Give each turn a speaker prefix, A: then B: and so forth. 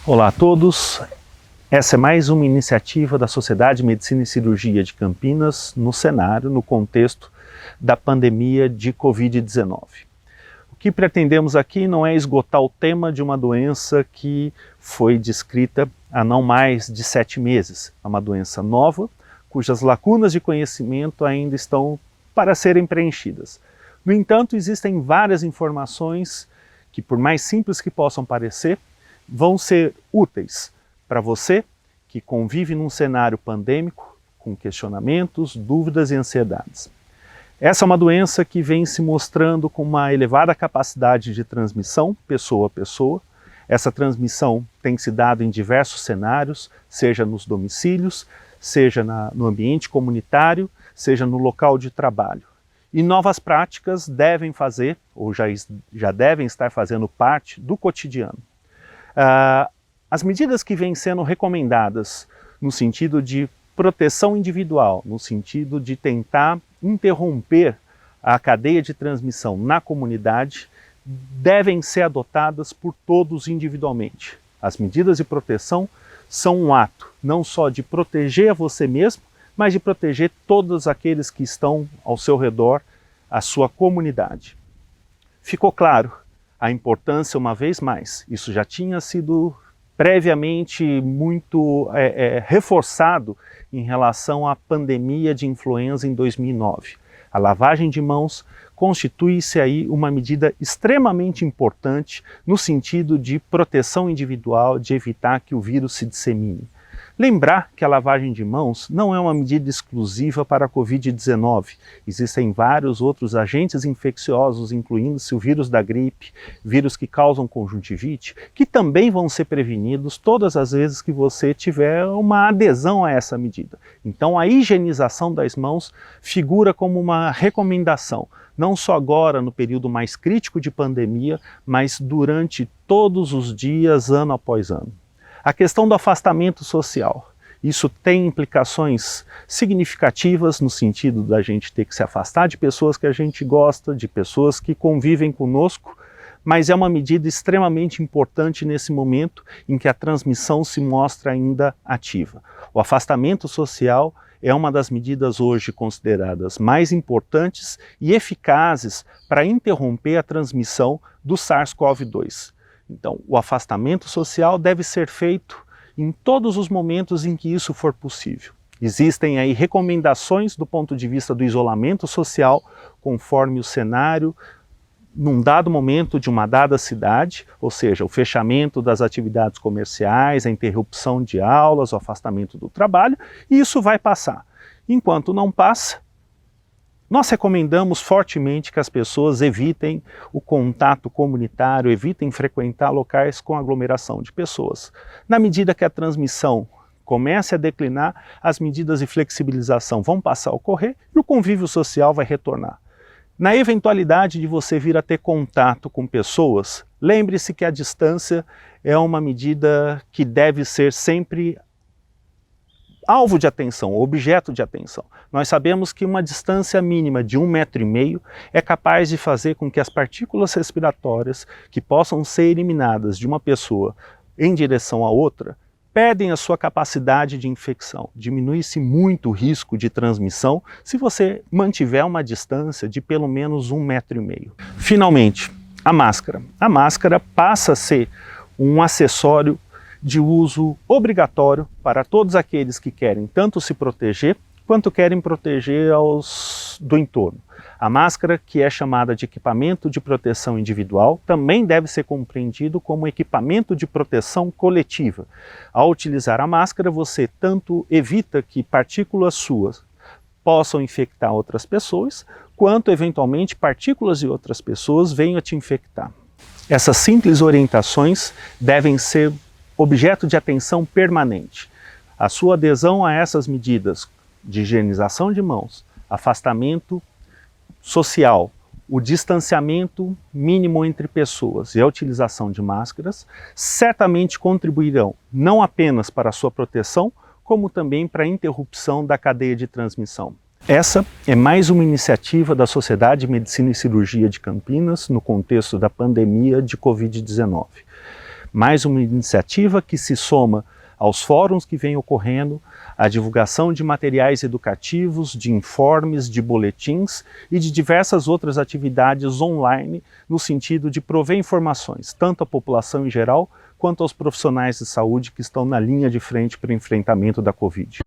A: Olá a todos, essa é mais uma iniciativa da Sociedade de Medicina e Cirurgia de Campinas no cenário, no contexto da pandemia de Covid-19. O que pretendemos aqui não é esgotar o tema de uma doença que foi descrita há não mais de 7 meses. É uma doença nova, cujas lacunas de conhecimento ainda estão para serem preenchidas. No entanto, existem várias informações que, por mais simples que possam parecer, vão ser úteis para você que convive num cenário pandêmico com questionamentos, dúvidas e ansiedades. Essa é uma doença que vem se mostrando com uma elevada capacidade de transmissão pessoa a pessoa. Essa transmissão tem se dado em diversos cenários, seja nos domicílios, seja no ambiente comunitário, seja no local de trabalho. E novas práticas devem fazer, ou já devem estar fazendo parte do cotidiano. As medidas que vêm sendo recomendadas no sentido de proteção individual, no sentido de tentar interromper a cadeia de transmissão na comunidade, devem ser adotadas por todos individualmente. As medidas de proteção são um ato não só de proteger a você mesmo, mas de proteger todos aqueles que estão ao seu redor, a sua comunidade. Ficou claro a importância, uma vez mais, isso já tinha sido previamente muito reforçado em relação à pandemia de influenza em 2009. A lavagem de mãos constitui-se aí uma medida extremamente importante no sentido de proteção individual, de evitar que o vírus se dissemine. Lembrar que a lavagem de mãos não é uma medida exclusiva para a Covid-19. Existem vários outros agentes infecciosos, incluindo-se o vírus da gripe, vírus que causam conjuntivite, que também vão ser prevenidos todas as vezes que você tiver uma adesão a essa medida. Então a higienização das mãos figura como uma recomendação, não só agora no período mais crítico de pandemia, mas durante todos os dias, ano após ano. A questão do afastamento social, isso tem implicações significativas no sentido da gente ter que se afastar de pessoas que a gente gosta, de pessoas que convivem conosco, mas é uma medida extremamente importante nesse momento em que a transmissão se mostra ainda ativa. O afastamento social é uma das medidas hoje consideradas mais importantes e eficazes para interromper a transmissão do SARS-CoV-2. Então, o afastamento social deve ser feito em todos os momentos em que isso for possível. Existem aí recomendações do ponto de vista do isolamento social, conforme o cenário, num dado momento de uma dada cidade, ou seja, o fechamento das atividades comerciais, a interrupção de aulas, o afastamento do trabalho, e isso vai passar. Enquanto não passa, nós recomendamos fortemente que as pessoas evitem o contato comunitário, evitem frequentar locais com aglomeração de pessoas. Na medida que a transmissão comece a declinar, as medidas de flexibilização vão passar a ocorrer e o convívio social vai retornar. Na eventualidade de você vir a ter contato com pessoas, lembre-se que a distância é uma medida que deve ser sempre alvo de atenção, objeto de atenção. Nós sabemos que uma distância mínima de 1,5 m é capaz de fazer com que as partículas respiratórias que possam ser eliminadas de uma pessoa em direção a outra perdem a sua capacidade de infecção. Diminui-se muito o risco de transmissão se você mantiver uma distância de pelo menos 1,5 m. Finalmente, a máscara. A máscara passa a ser um acessório de uso obrigatório para todos aqueles que querem tanto se proteger, quanto querem proteger do entorno. A máscara, que é chamada de equipamento de proteção individual, também deve ser compreendido como equipamento de proteção coletiva. Ao utilizar a máscara, você tanto evita que partículas suas possam infectar outras pessoas, quanto eventualmente partículas de outras pessoas venham a te infectar. Essas simples orientações devem ser objeto de atenção permanente. A sua adesão a essas medidas de higienização de mãos, afastamento social, o distanciamento mínimo entre pessoas e a utilização de máscaras certamente contribuirão não apenas para a sua proteção, como também para a interrupção da cadeia de transmissão. Essa é mais uma iniciativa da Sociedade de Medicina e Cirurgia de Campinas no contexto da pandemia de Covid-19. Mais uma iniciativa que se soma aos fóruns que vêm ocorrendo, a divulgação de materiais educativos, de informes, de boletins e de diversas outras atividades online no sentido de prover informações, tanto à população em geral, quanto aos profissionais de saúde que estão na linha de frente para o enfrentamento da Covid.